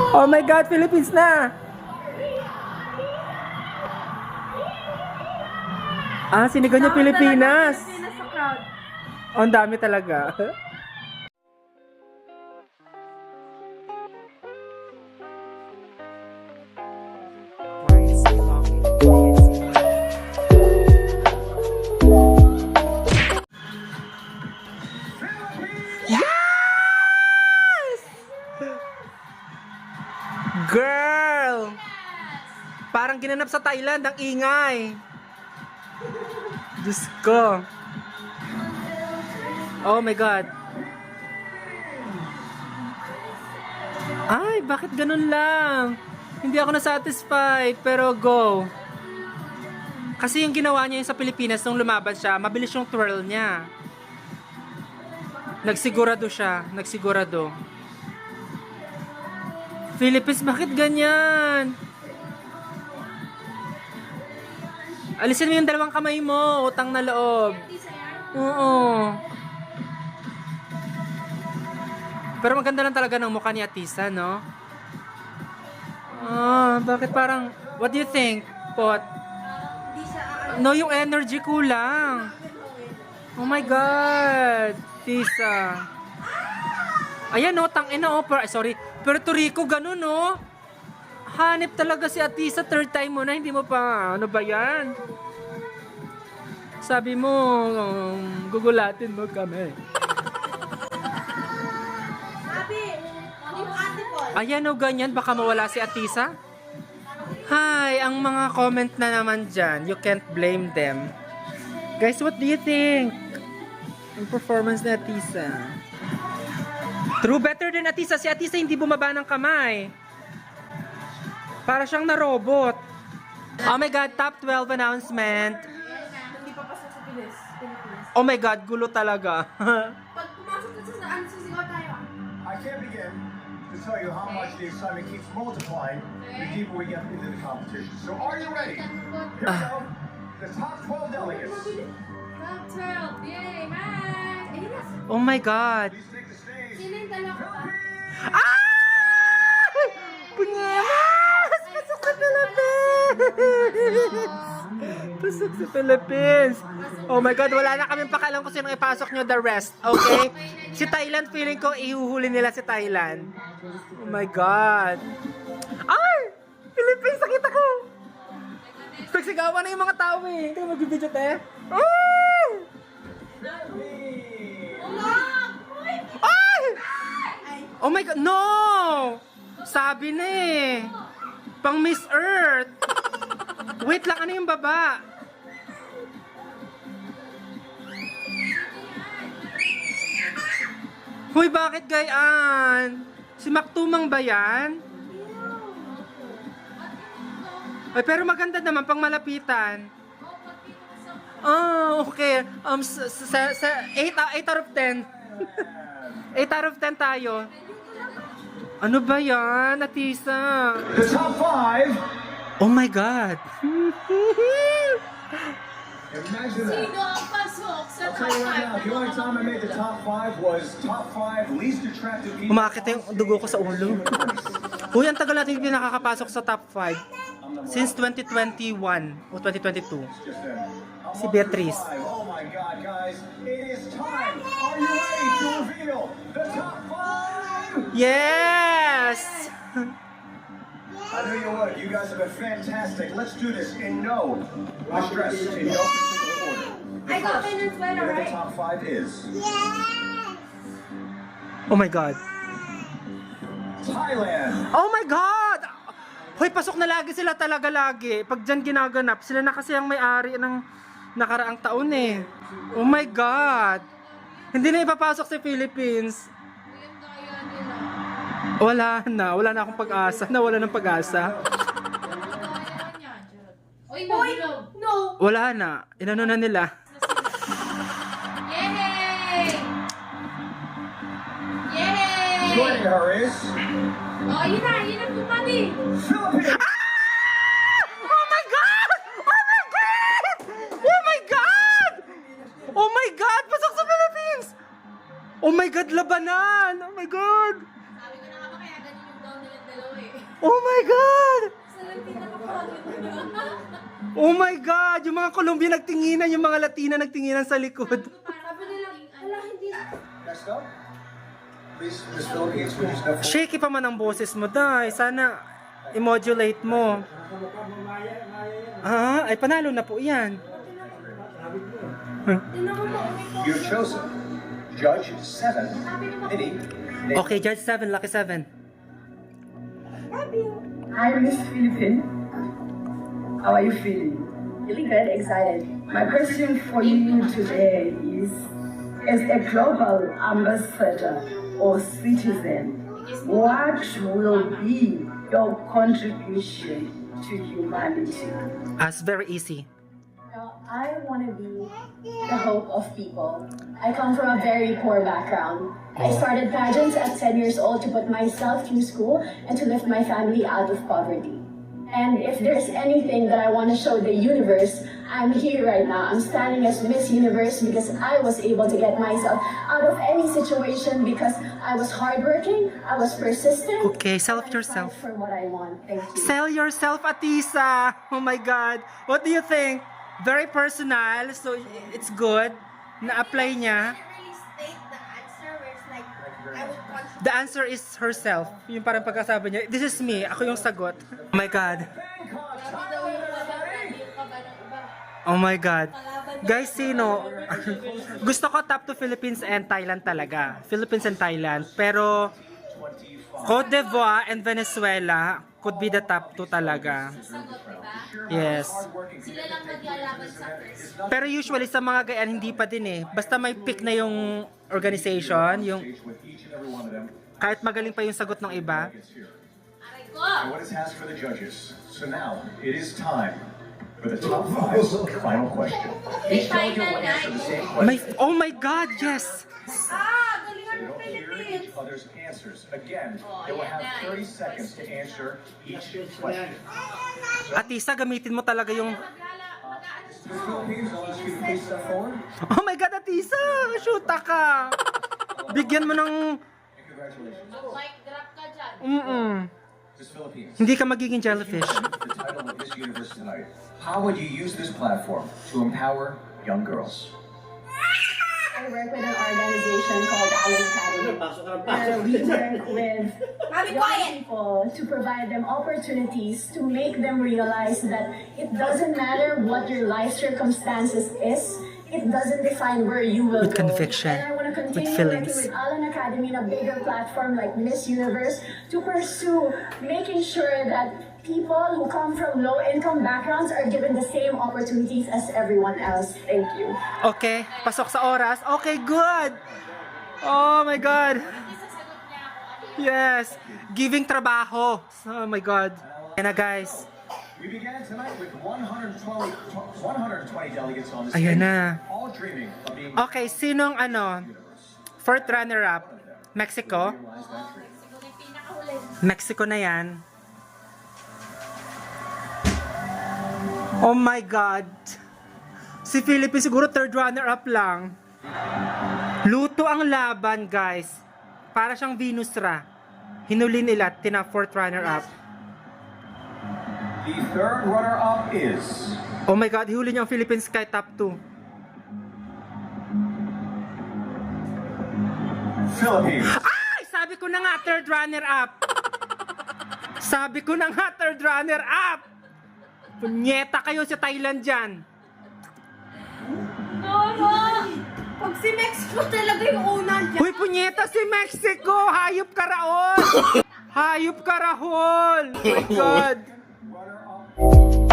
Oh my God, Philippines na! Ah, sinigaw niya Pilipinas. Pilipinas sa crowd. Oh, ang dami talaga. Yes! Girl! Parang ginanap sa Thailand ang ingay. Diyos ko. Oh my God. Ay, bakit ganun lang? Hindi ako na-satisfied, pero go. Kasi yung ginawa niya yung sa Pilipinas nung lumaban siya, mabilis yung twirl niya. Nagsigurado siya, nagsigurado. Philippines, bakit ganyan? Alisin mo yung dalawang kamay mo, utang na loob. Oo. Pero maganda lang talaga ng mukha ni Atisa, no? Ah, bakit parang, what do you think, Pot? No, yung energy kulang. Oh my God, Tisa. Ayan, no, tangina, oh, sorry. Puerto Rico, ganun, no? Hanip talaga si Atisa, third time mo na, hindi mo pa, ano ba yan? Sabi mo, gugulatin mo kami. Ayan o, ganyan, baka mawala si Atisa. Hi, ang mga comment na naman dyan, you can't blame them. Guys, what do you think? Ang performance ni Atisa. True, better than Atisa. Si Atisa hindi bumaba ng kamay. Para siyang na-robot. Oh my God, top 12 announcement. Hindi pa pasok sa Pilipinas. Oh my God, gulo talaga. Pag pumasok ka sa sisigaw tayo. I can't begin to tell you how much the excitement keeps multiplying the deeper we get into the competition. So are you ready? Here we go. The top 12 delegates. Top 12. Yay, Max! Ayun na. Oh my God. Please take the stage. Sino yung dalawa pa? Ah! Punyemas! Pasok sa Philippines! Pasok sa Philippines! Oh my God, wala na kaming pakalam kung sino ipasok nyo the rest, okay? Si Thailand, feeling ko ihuhuli nila si Thailand. Oh my God! Ay! Philippines, nakita ko! Pagsigawan na yung mga tao eh. Hindi ka mag-video, te. Ay! Ay! Oh my God, no! Sabi na eh. Pang Miss Earth. Wait lang, ano yung baba? Hoy, bakit gayaan? Si Maktumang ba yan? Ay, pero maganda naman, pang malapitan. Oh, okay. 8 out of 10. 8 out of 10 tayo. Ano ba yan, Atisa? The top 5. Oh my God. Imagine that. Sino ang pasok sa I'll top tell you right 5? now, the only time I made the top 5 was top 5 least attractive people. Umakit yung dugo ko sa ulo. Uy, ang tagal natin hindi nakakapasok sa top 5. Since 2021 o 2022. Si Beatrice. Oh my God, guys. It is time. Are you ready to reveal the top 5? Yes! I knew you would. You guys have been fantastic. Let's do this in no stress, in no particular order. I got Venezuela, The right? top 5 is Oh my God. Thailand. Oh my God! Hoy, pasok na lagi sila talaga lagi. Pag dyan ginaganap, sila na kasi ang may-ari ng nakaraang taon eh. Oh my God! Hindi na ipapasok si Philippines. Wala na akong pag-asa. Nawala ng pag-asa. Oy, no! Wala na. Inano na nila. Yay! Yay! Joining her is Oh, yun ang kumami. Philippines. Oh my God! Oh my God! Oh my God! Oh my God! Pasok sa Philippines! Oh my God, labanan! Oh my God! Sabi ko na nga ba kaya ganun yung gown nilang dalawa eh. Oh my God! Yung mga Colombian nagtinginan, yung mga Latina nagtinginan sa likod. Sabi nila, wala, hindi. Next up, please, Miss Philippines, would you step forward? Shaky pa man ang boses mo, Day. Sana i-modulate mo. Ay panalo na po yan. You've chosen Judge 7, Minnie. Okay, Judge 7, Lucky 7. Hi, Miss Philippine. How are you feeling? Really good, excited. My question for you today is, as a global ambassador or citizen, what will be your contribution to humanity? As very easy. I want to be the hope of people. I come from a very poor background. I started pageants at 10 years old to put myself through school and to lift my family out of poverty. And if there's anything that I want to show the universe, I'm here right now. I'm standing as Miss Universe because I was able to get myself out of any situation because I was hardworking, I was persistent. Okay, sell I fight yourself. for what I want. Thank you. Sell yourself, Atisa. Oh my God. What do you think? Very personal, so it's good. Na-apply niya. Really state the answer where it's like I would contribute. The answer is herself. Yung parang pagkasabi niya, this is me. Ako yung sagot. Oh my God. Oh my God. Guys, sino? Gusto ko top 2 Philippines and Thailand talaga. Philippines and Thailand. Pero Cote d'Ivoire and Venezuela could be the top 2 talaga. Yes. Sila lang maglalaban sa first. Pero usually sa mga gayaan hindi pa din eh. Basta may pick na yung organization, yung With each and every one of them. kahit magaling pa yung sagot ng iba. Aray ko! And what is asked for the judges. So now, it is time for the top 5 final question. Each delegate will answer the same question. Oh my God, yes! Ah! Galingan They mo don't hear Philippines! each other's answers. Again, they will have 30 seconds to answer each question. Atisa, gamitin mo talaga yung... Miss Philippines, I'll ask you to please step forward. Oh my God, Atisa! Shoota ka! Bigyan mo ng... And congratulations. Mic drop ka dyan. Miss Philippines, Hindi ka magiging jellyfish. the title of Miss Universe tonight. How would you use this platform to empower young girls? I work with an organization called Allen Academy, where we work with young people to provide them opportunities to make them realize that it doesn't matter what your life circumstances is. It doesn't define where you will With go. conviction, And I want to with continue feelings. working with Allen Academy in a bigger platform like Miss Universe to pursue making sure that people who come from low-income backgrounds are given the same opportunities as everyone else. Thank you. Okay, pasok sa oras. Okay, good! Oh my God! Yes! Giving trabaho. Oh my God. Yan na guys. We began tonight with 120 delegates on the Ayan stage, na. all dreaming of being Okay, sinong fourth runner-up? Mexico? realized that dream. Mexico na yan. Oh my God. Si Philippines siguro third runner-up lang. Luto ang laban, guys. Para siyang Venus Ra. Hinuli nila, tina fourth runner-up. The third runner-up is Oh my God, hihuli niya ang Philippines kay top 2. Philippines. Ay! Sabi ko na nga, third runner-up. Sabi ko na nga, third runner-up. Punyeta kayo sa Thailand dyan. Noro! Pag si Mexico talaga yung una dyan. Uy, punyeta si Mexico! Hayop ka raon! Hayop ka rahol! Oh my God! Runner-up